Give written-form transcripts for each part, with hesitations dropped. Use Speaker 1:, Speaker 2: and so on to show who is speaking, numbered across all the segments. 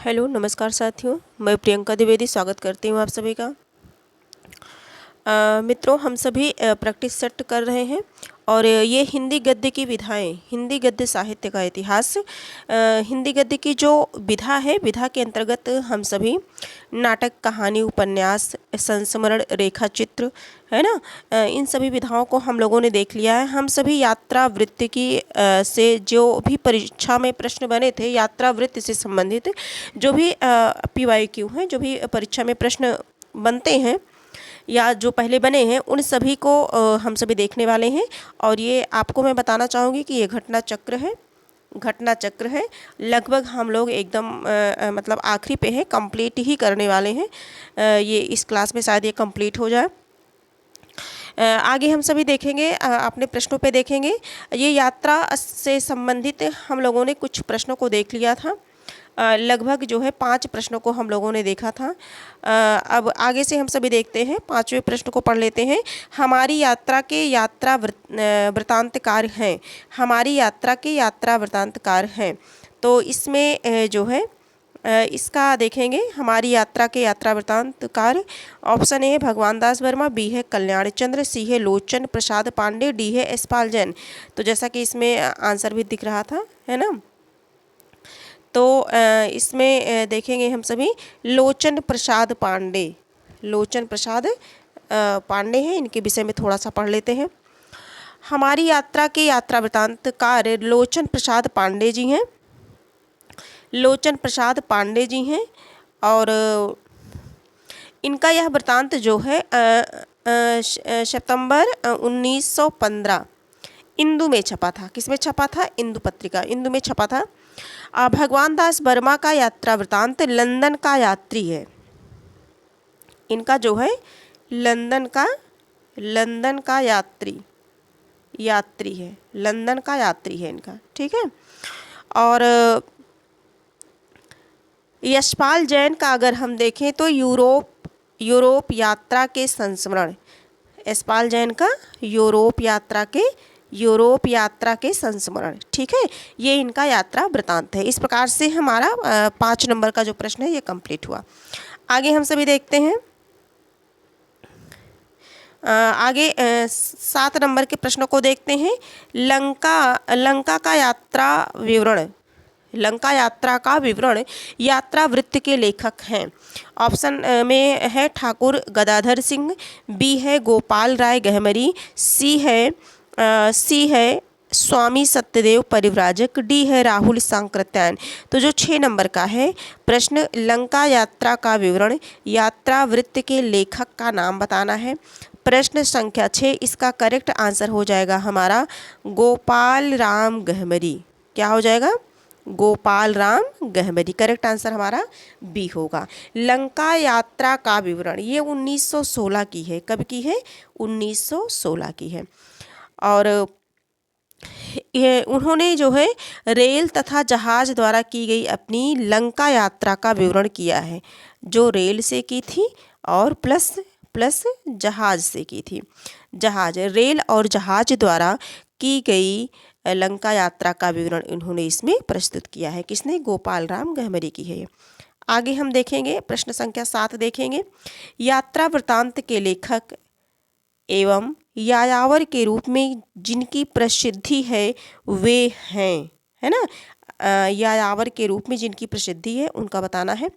Speaker 1: Hello नमस्कार साथियों, मैं प्रियंका द्विवेदी स्वागत करती हूँ आप सभी का। मित्रों, हम सभी प्रैक्टिस सेट कर रहे हैं और ये हिंदी गद्य की विधाएं, हिंदी गद्य साहित्य का इतिहास, हिंदी गद्य की जो विधा है, विधा के अंतर्गत हम सभी नाटक, कहानी, उपन्यास, संस्मरण, रेखा चित्र, है ना, इन सभी विधाओं को हम लोगों ने देख लिया है। हम सभी यात्रा वृत्ति की से जो भी परीक्षा में प्रश्न बने थे, यात्रा वृत्ति से संबंधित जो भी PYQ हैं, जो भी परीक्षा में प्रश्न बनते हैं या जो पहले बने हैं, उन सभी को हम सभी देखने वाले हैं। और ये आपको मैं बताना चाहूँगी कि ये घटना चक्र है, घटना चक्र है। लगभग हम लोग एकदम मतलब आखिरी पे हैं, कंप्लीट ही करने वाले हैं। ये इस क्लास में शायद ये कंप्लीट हो जाए। आगे हम सभी देखेंगे, अपने प्रश्नों पे देखेंगे। ये यात्रा से संबंधित हम लोगों ने कुछ प्रश्नों को देख लिया था। लगभग जो है 5 प्रश्नों को हम लोगों ने देखा था। अब आगे से हम सभी देखते हैं, 5वें प्रश्न को पढ़ लेते हैं। हमारी यात्रा के यात्रा वृत्तांतकार हैं। हमारी यात्रा के यात्रा वृत्तांतकार हैं। तो इसमें जो है इसका देखेंगे, हमारी यात्रा के यात्रा वृत्तांतकार। ऑप्शन ए है भगवान दास वर्मा, बी है कल्याण चंद्र, सी है लोचन प्रसाद पांडे, डी है यशपाल जैन। तो जैसा कि इसमें आंसर भी दिख रहा था, है ना, तो इसमें देखेंगे हम सभी लोचन प्रसाद पांडे, लोचन प्रसाद पांडे हैं। इनके विषय में थोड़ा सा पढ़ लेते हैं। हमारी यात्रा के यात्रा वृत्तांतकार लोचन प्रसाद पांडे जी हैं, लोचन प्रसाद पांडे जी हैं। और इनका यह वृत्तांत जो है सितंबर 1915 इंदु में छपा था। किसमें छपा था? इंदु पत्रिका, इंदु में छपा था। भगवान दास वर्मा का यात्रा वृत्तांत लंदन का यात्री है। इनका जो है लंदन का यात्री है, लंदन का यात्री है इनका, ठीक है। और यशपाल जैन का अगर हम देखें तो यूरोप यात्रा के संस्मरण। यशपाल जैन का यूरोप यात्रा के संस्मरण, ठीक है। ये इनका यात्रा वृत्तांत है। इस प्रकार से हमारा 5 नंबर का जो प्रश्न है ये कंप्लीट हुआ। आगे हम सभी देखते हैं। आगे 7 नंबर के प्रश्नों को देखते हैं। लंका का यात्रा विवरण, लंका यात्रा का विवरण यात्रा वृत्त के लेखक हैं। ऑप्शन में है ठाकुर गदाधर सिंह, बी है गोपाल राय गहमरी, सी है स्वामी सत्यदेव परिव्राजक, डी है राहुल सांकृत्यायन। तो जो 6 नंबर का है प्रश्न, लंका यात्रा का विवरण यात्रा वृत्त के लेखक का नाम बताना है। प्रश्न संख्या 6, इसका करेक्ट आंसर हो जाएगा हमारा गोपाल राम गहमरी। क्या हो जाएगा? गोपाल राम गहमरी। करेक्ट आंसर हमारा बी होगा। लंका यात्रा का विवरण ये 1916 की है। कब की है? 1916 की है। और ये उन्होंने जो है रेल तथा जहाज द्वारा की गई अपनी लंका यात्रा का विवरण किया है, जो रेल से की थी और प्लस जहाज से की थी। जहाज, रेल और जहाज द्वारा की गई लंका यात्रा का विवरण इन्होंने इसमें प्रस्तुत किया है। किसने? गोपाल राम गहमरी की है। आगे हम देखेंगे, प्रश्न संख्या 7 देखेंगे। यात्रा वृत्तांत के लेखक एवं यायावर के रूप में जिनकी प्रसिद्धि है वे हैं, है ना, यायावर के रूप में जिनकी प्रसिद्धि है उनका बताना है।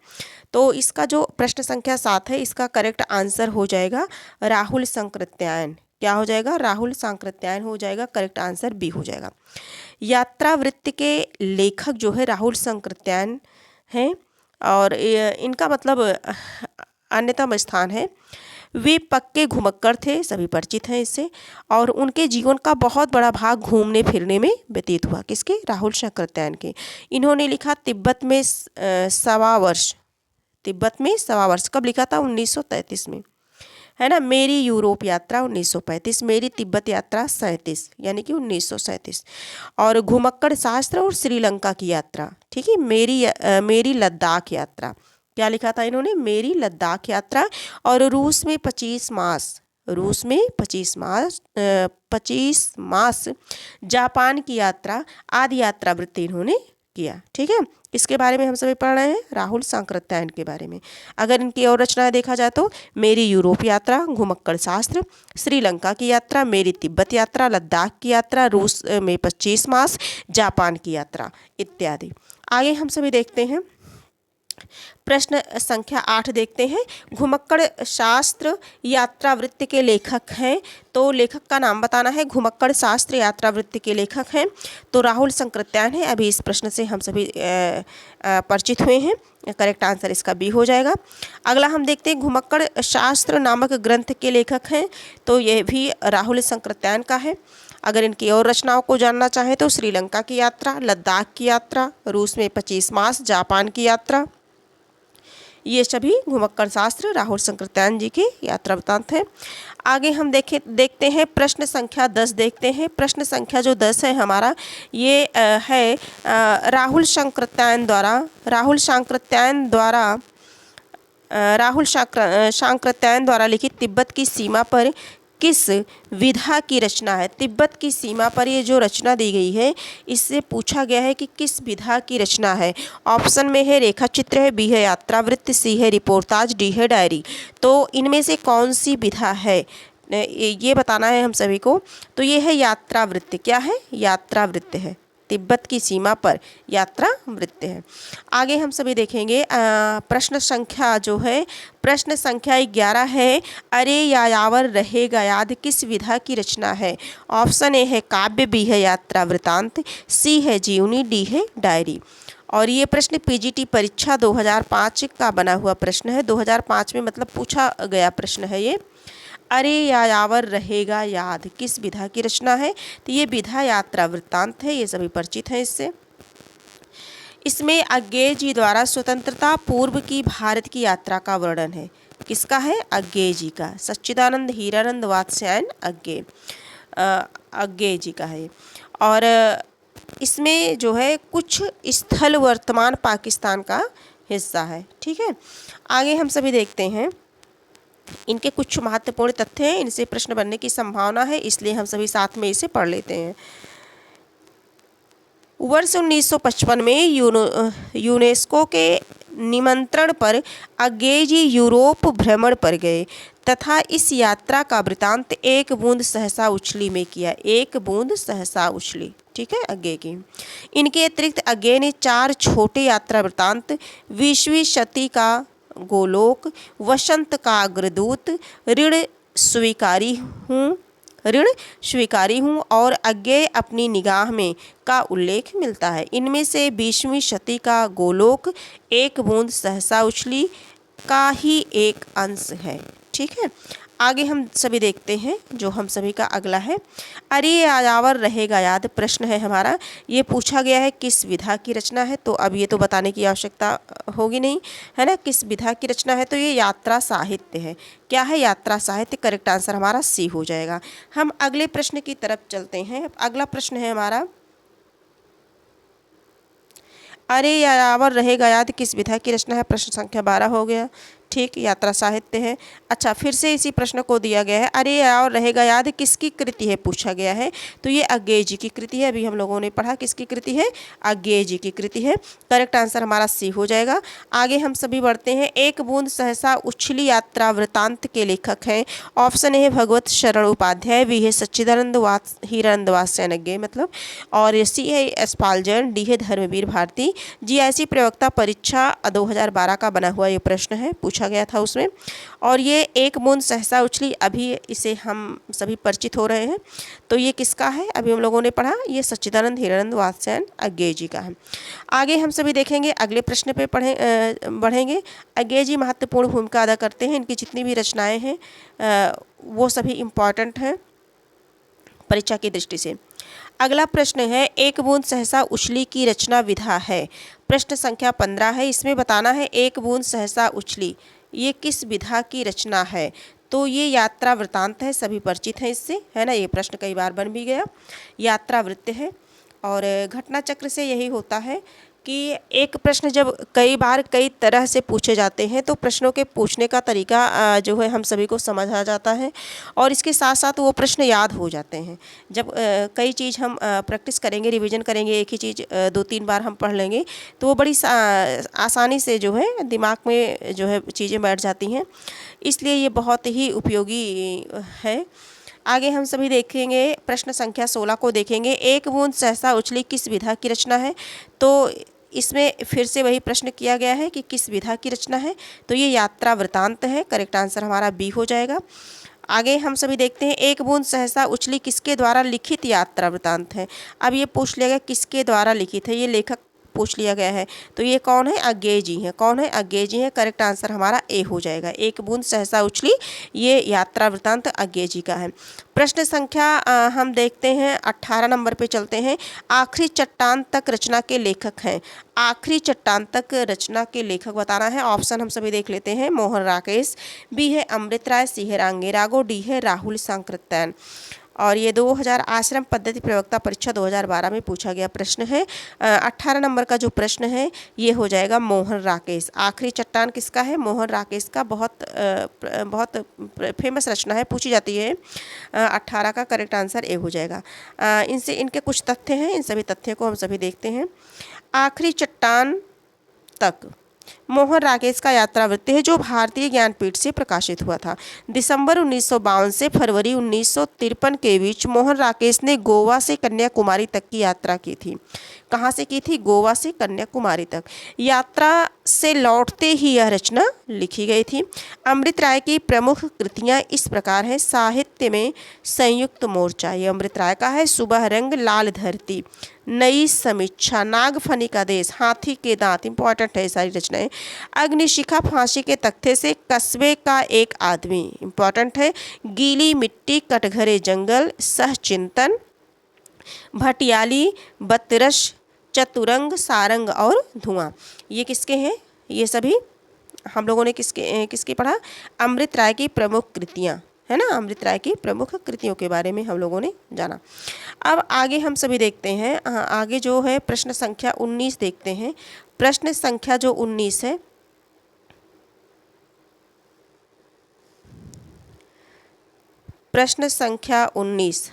Speaker 1: तो इसका जो प्रश्न संख्या 7 है, इसका करेक्ट आंसर हो जाएगा राहुल सांकृत्यायन। क्या हो जाएगा? राहुल सांकृत्यायन हो जाएगा। करेक्ट आंसर बी हो जाएगा। यात्रा वृत्त के लेखक जो है राहुल सांकृत्यायन हैं। और इनका मतलब अन्यतम स्थान है। वे पक्के घुमक्कड़ थे, सभी परिचित हैं इससे। और उनके जीवन का बहुत बड़ा भाग घूमने फिरने में व्यतीत हुआ। किसके? राहुल सांकृत्यायन के। इन्होंने लिखा तिब्बत में 1.25 वर्ष, तिब्बत में 1.25 वर्ष। कब लिखा था? 1933 में, है ना। मेरी यूरोप यात्रा 1935, मेरी तिब्बत यात्रा 37, यानी कि 1937। और घुमक्कड़ शास्त्र और श्रीलंका की यात्रा, ठीक है। मेरी लद्दाख यात्रा, क्या लिखा था इन्होंने? मेरी लद्दाख यात्रा। और रूस में 25 मास जापान की यात्रा आदि यात्रा वृत्ति इन्होंने किया, ठीक है। किसके बारे में हम सभी पढ़ रहे हैं? राहुल सांकृत्यायन के बारे में। अगर इनकी और रचनाएं देखा जाए तो मेरी यूरोप यात्रा, घुमक्कड़ शास्त्र, श्रीलंका की यात्रा, मेरी तिब्बत यात्रा, लद्दाख की यात्रा, रूस में 25 मास, जापान की यात्रा इत्यादि। आगे हम सभी देखते हैं प्रश्न संख्या 8 देखते हैं। घुमक्कड़ शास्त्र यात्रावृत्ति के लेखक हैं, तो लेखक का नाम बताना है। घुमक्कड़ शास्त्र यात्रावृत्ति के लेखक हैं तो राहुल सांकृत्यायन है। अभी इस प्रश्न से हम सभी परिचित हुए हैं। करेक्ट आंसर इसका बी हो जाएगा। अगला हम देखते हैं घुमक्कड़ शास्त्र नामक ग्रंथ के लेखक हैं, तो यह भी राहुल सांकृत्यायन का है। अगर इनकी और रचनाओं को जानना चाहें तो श्रीलंका की यात्रा, लद्दाख की यात्रा, रूस में 25 मास, जापान की यात्रा, ये सभी घुमक्कड़ शास्त्र राहुल सांकृत्यायन जी के यात्रा वृत्तांत हैं। आगे हम देखते हैं प्रश्न संख्या 10 देखते हैं। प्रश्न संख्या जो 10 है हमारा, ये है राहुल सांकृत्यायन द्वारा लिखित तिब्बत की सीमा पर किस विधा की रचना है। तिब्बत की सीमा पर ये जो रचना दी गई है, इससे पूछा गया है कि किस विधा की रचना है। ऑप्शन में है रेखा चित्र है, बी है यात्रावृत्त, सी है रिपोर्टाज, डी है डायरी। तो इनमें से कौन सी विधा है ये बताना है हम सभी को। तो ये है यात्रावृत्त। क्या है? यात्रावृत्त है। तिब्बत की सीमा पर यात्रा वृत्त है। आगे हम सभी देखेंगे प्रश्न संख्या जो है, प्रश्न संख्या 11 है। अरे यायावर रहेगा याद किस विधा की रचना है। ऑप्शन ए है काव्य, बी है यात्रा वृत्तांत, सी है जीवनी, डी है डायरी। और ये प्रश्न पीजीटी परीक्षा 2005 का बना हुआ प्रश्न है। 2005 में मतलब पूछा गया प्रश्न है ये। अरे यायावर रहेगा याद किस विधा की रचना है। तो ये विधा यात्रा वृत्तांत है, ये सभी परिचित हैं इससे। इसमें अज्ञेय जी द्वारा स्वतंत्रता पूर्व की भारत की यात्रा का वर्णन है। किसका है? अज्ञेय जी का। सच्चिदानंद हीरानंद वात्स्यायन अज्ञेय जी का है। और इसमें जो है कुछ स्थल वर्तमान पाकिस्तान का हिस्सा है। ठीक है, आगे हम सभी देखते हैं इनके कुछ महत्वपूर्ण तथ्य हैं, इनसे प्रश्न बनने की संभावना है, इसलिए हम सभी साथ में इसे पढ़ लेते हैं। वर्ष 1955 में यूनेस्को के निमंत्रण पर अज्ञेय जी यूरोप भ्रमण पर गए तथा इस यात्रा का वृतांत एक बूंद सहसा उछली में किया। एक बूंद सहसा उछली, ठीक है, अज्ञेय की। इनके अतिरिक्त अज्ञेय ने 4 छोटे यात्रा वृतांत, 20वीं शती का गोलोक, वसंत का अग्रदूत, ऋण स्वीकारी हूँ और अज्ञेय अपनी निगाह में का उल्लेख मिलता है। इनमें से 20वीं शती का गोलोक एक बूंद सहसा उछली का ही एक अंश है। ठीक है, आगे हम सभी देखते हैं जो हम सभी का अगला है। अरे यायावर रहेगा याद प्रश्न है हमारा। ये पूछा गया है किस विधा की रचना है, तो अब ये तो बताने की आवश्यकता होगी नहीं, है ना। किस विधा की रचना है, तो ये यात्रा साहित्य है। क्या है? यात्रा साहित्य। करेक्ट आंसर हमारा सी हो जाएगा। हम अगले प्रश्न की तरफ चलते हैं। अगला प्रश्न है हमारा, अरे यायावर रहेगा याद किस विधा की रचना है। प्रश्न संख्या 12 हो गया। ठीक, यात्रा साहित्य है। अच्छा, फिर से इसी प्रश्न को दिया गया है, अरे यार रहेगा याद किसकी कृति है, पूछा गया है। तो ये अज्ञेय जी की कृति है। अभी हम लोगों ने पढ़ा किसकी कृति है, अज्ञेय जी की कृति है। करेक्ट आंसर हमारा सी हो जाएगा। आगे हम सभी बढ़ते हैं। एक बूंद सहसा उछली यात्रा वृतांत के लेखक हैं। ऑप्शन ए है भगवत शरण उपाध्याय, बी है सच्चिदानंद हीरानंद वात्स्यायन अज्ञेय मतलब, और सी है यशपाल जैन, डी है धर्मवीर भारती। जीआईसी प्रवक्ता परीक्षा 2012 का बना हुआ ये प्रश्न है, पूछा गया था उसमें। और ये एक बूंद सहसा उछली, अभी इसे हम सभी परिचित हो रहे हैं। तो ये किसका है, अभी हम लोगों ने पढ़ा, ये सच्चिदानंद हीरानंद वात्स्यायन अज्ञेय जी का है। आगे हम सभी देखेंगे, अगले प्रश्न पे बढ़ेंगे। अज्ञेय जी महत्वपूर्ण भूमिका अदा करते हैं। इनकी जितनी भी रचनाएं हैं वो सभी इम्पॉर्टेंट हैं परीक्षा की दृष्टि से। अगला प्रश्न है, एक बूंद सहसा उछली की रचना विधा है। प्रश्न संख्या 15 है। इसमें बताना है एक बूंद सहसा उछली ये किस विधा की रचना है। तो ये यात्रा वृतांत है, सभी परिचित हैं इससे, है ना। ये प्रश्न कई बार बन भी गया। यात्रा वृत्त है और घटना चक्र से यही होता है कि एक प्रश्न जब कई बार कई तरह से पूछे जाते हैं तो प्रश्नों के पूछने का तरीका जो है हम सभी को समझ आ जाता है और इसके साथ साथ वो प्रश्न याद हो जाते हैं। जब कई चीज़ हम प्रैक्टिस करेंगे, रिवीजन करेंगे, एक ही चीज़ 2-3 बार हम पढ़ लेंगे तो वो बड़ी आसानी से जो है दिमाग में जो है चीज़ें बैठ जाती हैं, इसलिए ये बहुत ही उपयोगी है। आगे हम सभी देखेंगे प्रश्न संख्या 16 को देखेंगे। एक बूंद सहसा उछली किस विधा की रचना है? तो इसमें फिर से वही प्रश्न किया गया है कि किस विधा की रचना है, तो ये यात्रा वृतांत है। करेक्ट आंसर हमारा बी हो जाएगा। आगे हम सभी देखते हैं एक बूंद सहसा उछली किसके द्वारा लिखित यात्रा वृतांत है। अब ये पूछ लिया गया किसके द्वारा लिखित है, ये लेखक पूछ लिया गया है, तो ये कौन है? अज्ञेय जी हैं। कौन है? अज्ञेय जी हैं। करेक्ट आंसर हमारा ए हो जाएगा। एक बूंद सहसा उछली ये यात्रा वृतांत अज्ञेय जी का है। प्रश्न संख्या हम देखते हैं 18 नंबर पे चलते हैं। आखिरी चट्टान तक रचना के लेखक हैं। आखिरी चट्टान तक रचना के लेखक बताना है। ऑप्शन हम सभी देख लेते हैं। मोहन राकेश, बी है अमृत राय, सी है रांगे राघव, डी है राहुल सांकृत्यायन। और ये 2000 आश्रम पद्धति प्रवक्ता परीक्षा 2012 में पूछा गया प्रश्न है। 18 नंबर का जो प्रश्न है ये हो जाएगा मोहन राकेश। आखिरी चट्टान किसका है? मोहन राकेश का। बहुत फेमस रचना है, पूछी जाती है। 18 का करेक्ट आंसर ए हो जाएगा। इनसे इनके कुछ तथ्य हैं, इन सभी तथ्यों को हम सभी देखते हैं। आखिरी चट्टान तक मोहन राकेश का यात्रावृत्त है जो भारतीय ज्ञानपीठ से प्रकाशित हुआ था। दिसंबर 1952 से फरवरी 1953 के बीच मोहन राकेश ने गोवा से कन्याकुमारी तक की यात्रा की थी। कहाँ से की थी? गोवा से कन्याकुमारी तक। यात्रा से लौटते ही यह रचना लिखी गई थी। अमृत राय की प्रमुख कृतियाँ इस प्रकार हैं। साहित्य में संयुक्त मोर्चा, ये अमृत राय का है। सुबह रंग, लाल धरती, नई समीक्षा, नागफनी का देश, हाथी के दांत, इंपॉर्टेंट है सारी रचनाएं। अग्निशिखा, फांसी के तख्ते से, कस्बे का एक आदमी, इंपॉर्टेंट है। गीली मिट्टी, कटघरे जंगल, सहचिंतन, भटियाली, बतरस, चतुरंग, सारंग और धुआं। ये किसके हैं? ये सभी हम लोगों ने किसके पढ़ा? अमृत राय की प्रमुख कृतियाँ, है ना। अमृत राय की प्रमुख कृतियों के बारे में हम लोगों ने जाना। अब आगे हम सभी देखते हैं, आगे जो है प्रश्न संख्या 19 देखते हैं। प्रश्न संख्या जो 19 है, प्रश्न संख्या 19,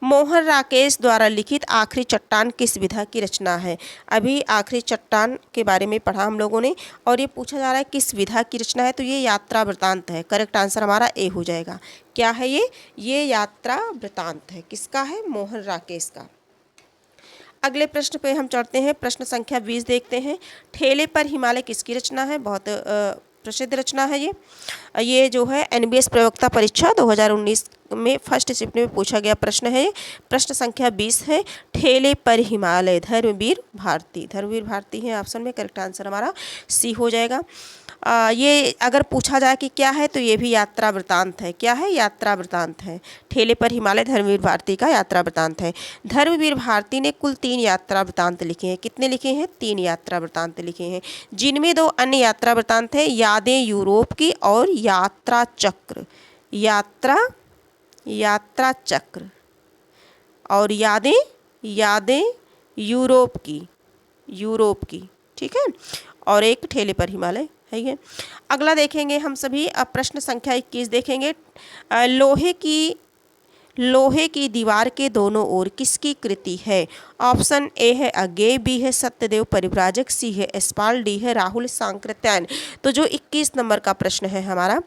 Speaker 1: मोहन राकेश द्वारा लिखित आखिरी चट्टान किस विधा की रचना है? अभी आखिरी चट्टान के बारे में पढ़ा हम लोगों ने और ये पूछा जा रहा है किस विधा की रचना है, तो ये यात्रा वृतांत है। करेक्ट आंसर हमारा ए हो जाएगा। क्या है ये यात्रा वृतांत है। किसका है? मोहन राकेश का। अगले प्रश्न पे हम चढ़ते हैं। प्रश्न संख्या 20 देखते हैं। ठेले पर हिमालय किसकी रचना है? बहुत प्रसिद्ध रचना है ये जो है एनबीएस प्रवक्ता परीक्षा 2019 में फर्स्ट शिफ्ट में पूछा गया प्रश्न है। प्रश्न संख्या 20 है। ठेले पर हिमालय, धर्मवीर भारती। धर्मवीर भारती है ऑप्शन में। करेक्ट आंसर हमारा सी हो जाएगा। ये अगर पूछा जाए कि क्या है, तो ये भी यात्रा वृतांत है। क्या है? यात्रा वृतांत है। ठेले पर हिमालय धर्मवीर भारती का यात्रा वृतांत है। धर्मवीर भारती ने कुल 3 यात्रा वृतांत लिखे हैं। कितने लिखे हैं? 3 यात्रा वृतांत लिखे हैं, जिनमें 2 अन्य यात्रा वृतांत है, यादें यूरोप की और यात्रा चक्र। यात्रा चक्र और यादें यूरोप की, ठीक है। और एक ठेले पर हिमालय है ये। अगला देखेंगे हम सभी। अब प्रश्न संख्या 21 देखेंगे। लोहे की दीवार के दोनों ओर किसकी कृति है? ऑप्शन ए है अज्ञेय, बी है सत्यदेव परिव्राजक, सी है यशपाल, डी है राहुल सांकृत्यायन। तो जो 21 नंबर का प्रश्न है हमारा,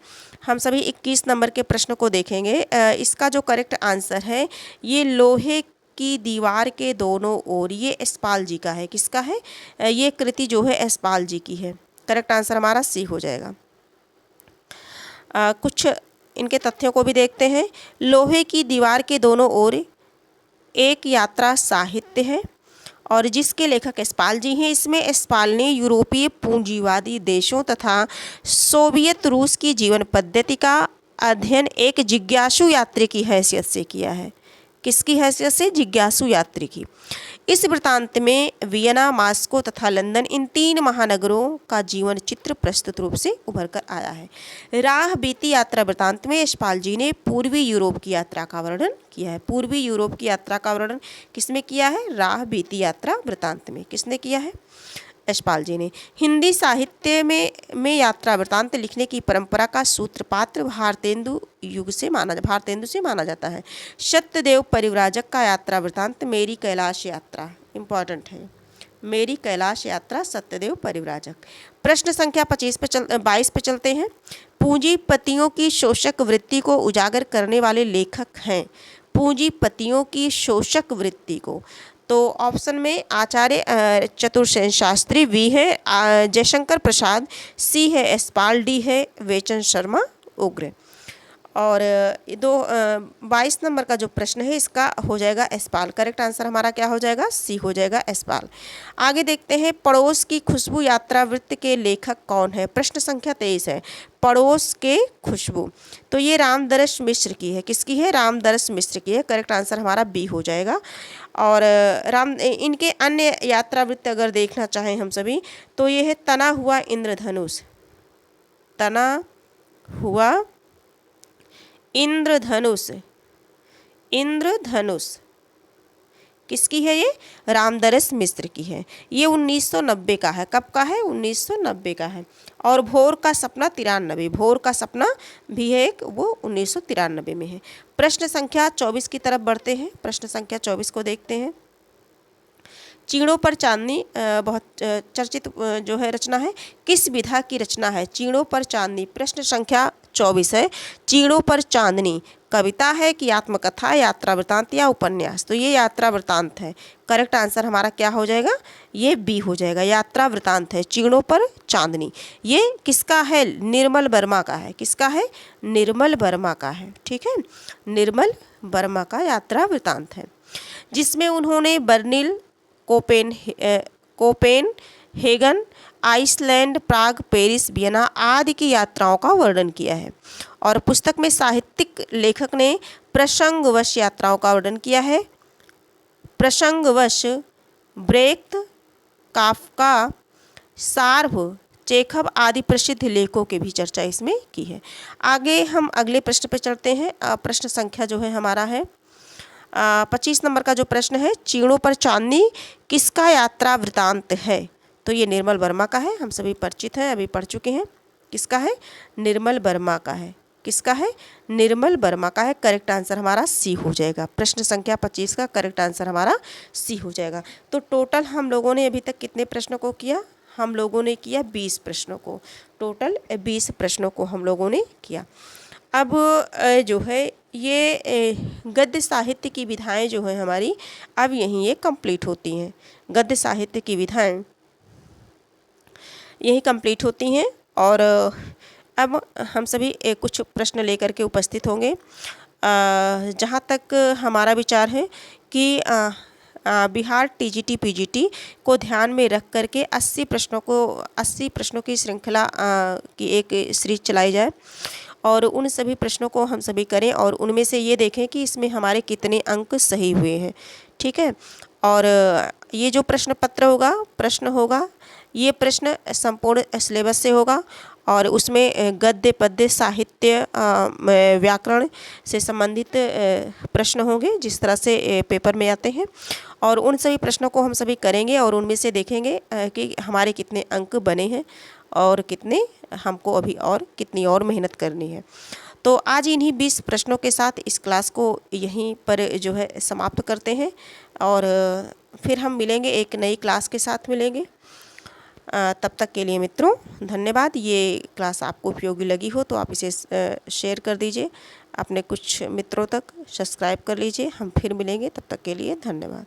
Speaker 1: हम सभी 21 नंबर के प्रश्न को देखेंगे। इसका जो करेक्ट आंसर है ये लोहे की दीवार के दोनों ओर, ये यशपाल जी का है। किसका है? ये कृति जो है यशपाल जी की है। करेक्ट आंसर हमारा सी हो जाएगा। कुछ इनके तथ्यों को भी देखते हैं। लोहे की दीवार के दोनों ओर एक यात्रा साहित्य है और जिसके लेखक यशपाल जी हैं। इसमें यशपाल ने यूरोपीय पूंजीवादी देशों तथा सोवियत रूस की जीवन पद्धति का अध्ययन एक जिज्ञासु यात्री की हैसियत से किया है। किसकी हैसियत से? जिज्ञासु यात्री की। इस वृत्तांत में वियना, मास्को तथा लंदन इन 3 महानगरों का जीवन चित्र प्रस्तुत रूप से उभर कर आया है। राह बीती यात्रा वृत्तांत में यशपाल जी ने पूर्वी यूरोप की यात्रा का वर्णन किया है। पूर्वी यूरोप की यात्रा का वर्णन किसमें किया है? राह बीती यात्रा वृत्तांत में। किसने किया है? यशपाल जी ने। हिंदी साहित्य में यात्रा वृत्तांत लिखने की परंपरा का सूत्रपात भारतेंदु से माना जाता है। सत्यदेव परिव्राजक का यात्रा वृत्तांत मेरी कैलाश यात्रा, इंपॉर्टेंट है, मेरी कैलाश यात्रा सत्यदेव परिव्राजक। प्रश्न संख्या 22 पे चलते हैं। पूंजीपतियों की शोषक वृत्ति को उजागर करने वाले लेखक हैं। पूंजीपतियों की शोषक वृत्ति को, तो ऑप्शन में आचार्य चतुर्सेन शास्त्री, बी है जयशंकर प्रसाद, सी है यशपाल, डी है वेचन शर्मा उग्र। और 22 नंबर का जो प्रश्न है इसका हो जाएगा यशपाल। करेक्ट आंसर हमारा क्या हो जाएगा? सी हो जाएगा, यशपाल। आगे देखते हैं, पड़ोस की खुशबू यात्रा वृत्त के लेखक कौन है? प्रश्न संख्या 23 है, पड़ोस के खुशबू। तो ये रामदरस मिश्र की है। किसकी है? रामदरस मिश्र की है। करेक्ट आंसर हमारा बी हो जाएगा। और इनके अन्य यात्रा वृत्त अगर देखना चाहें हम सभी, तो ये है तना हुआ इंद्रधनुष, तना हुआ इंद्रधनुष। इंद्रधनुष किसकी है? ये रामदरस मिश्र की है। ये 1990 का है। कब का है? 1990 का है। और भोर का सपना 93, भोर का सपना भी है एक, वो 1993 में है। प्रश्न संख्या 24 की तरफ बढ़ते हैं। प्रश्न संख्या 24 को देखते हैं। चीणों पर चांदनी बहुत चर्चित जो है रचना है, किस विधा की रचना है? चीणों पर चांदनी, प्रश्न संख्या 24 है। चीणों पर चांदनी कविता है कि आत्मकथा, यात्रा वृत्तांत या उपन्यास? तो ये यात्रा वृत्तांत है। करेक्ट आंसर हमारा क्या हो जाएगा? ये बी हो जाएगा, यात्रा वृत्तांत है। चीणों पर चांदनी ये किसका है? निर्मल वर्मा का है। किसका है? निर्मल वर्मा का है। ठीक है, निर्मल वर्मा का यात्रा वृत्तांत है, जिसमें उन्होंने बर्लिन, कोपेनहेगन, आइसलैंड, प्राग, पेरिस, वियना आदि की यात्राओं का वर्णन किया है। और पुस्तक में साहित्यिक लेखक ने प्रसंगवश यात्राओं का वर्णन किया है। प्रसंगवश ब्रेख्त, काफ्का, सार्व, चेखव आदि प्रसिद्ध लेखकों की भी चर्चा इसमें की है। आगे हम अगले प्रश्न पे चलते हैं। प्रश्न संख्या जो है हमारा है 25 नंबर का जो प्रश्न है, चीणों पर चांदनी किसका यात्रा वृत्तांत है? तो ये निर्मल वर्मा का है। हम सभी परिचित हैं, अभी पढ़ चुके हैं। किसका है? निर्मल वर्मा का है। किसका है? निर्मल वर्मा का है। करेक्ट आंसर हमारा सी हो जाएगा। प्रश्न संख्या 25 का करेक्ट आंसर हमारा सी हो जाएगा। तो टोटल हम लोगों ने अभी तक कितने प्रश्नों को किया? हम लोगों ने किया 20 प्रश्नों को। टोटल 20 प्रश्नों को हम लोगों ने किया। अब जो है ये गद्य साहित्य की विधाएं जो है हमारी, अब यहीं ये कंप्लीट होती हैं। गद्य साहित्य की विधाएं यही कंप्लीट होती हैं। और अब हम सभी कुछ प्रश्न लेकर के उपस्थित होंगे। जहाँ तक हमारा विचार है कि बिहार टीजीटी पीजीटी को ध्यान में रख करके 80 प्रश्नों की श्रृंखला की एक सीरीज चलाई जाए, और उन सभी प्रश्नों को हम सभी करें और उनमें से ये देखें कि इसमें हमारे कितने अंक सही हुए हैं। ठीक है, और ये जो प्रश्न होगा ये प्रश्न संपूर्ण सिलेबस से होगा, और उसमें गद्य, पद्य, साहित्य, व्याकरण से संबंधित प्रश्न होंगे जिस तरह से पेपर में आते हैं। और उन सभी प्रश्नों को हम सभी करेंगे और उनमें से देखेंगे कि हमारे कितने अंक बने हैं और कितने हमको अभी और कितनी और मेहनत करनी है। तो आज इन्हीं 20 प्रश्नों के साथ इस क्लास को यहीं पर जो है समाप्त करते हैं, और फिर हम मिलेंगे, एक नई क्लास के साथ मिलेंगे। तब तक के लिए मित्रों धन्यवाद। ये क्लास आपको उपयोगी लगी हो तो आप इसे शेयर कर दीजिए अपने कुछ मित्रों तक, सब्सक्राइब कर लीजिए। हम फिर मिलेंगे, तब तक के लिए धन्यवाद।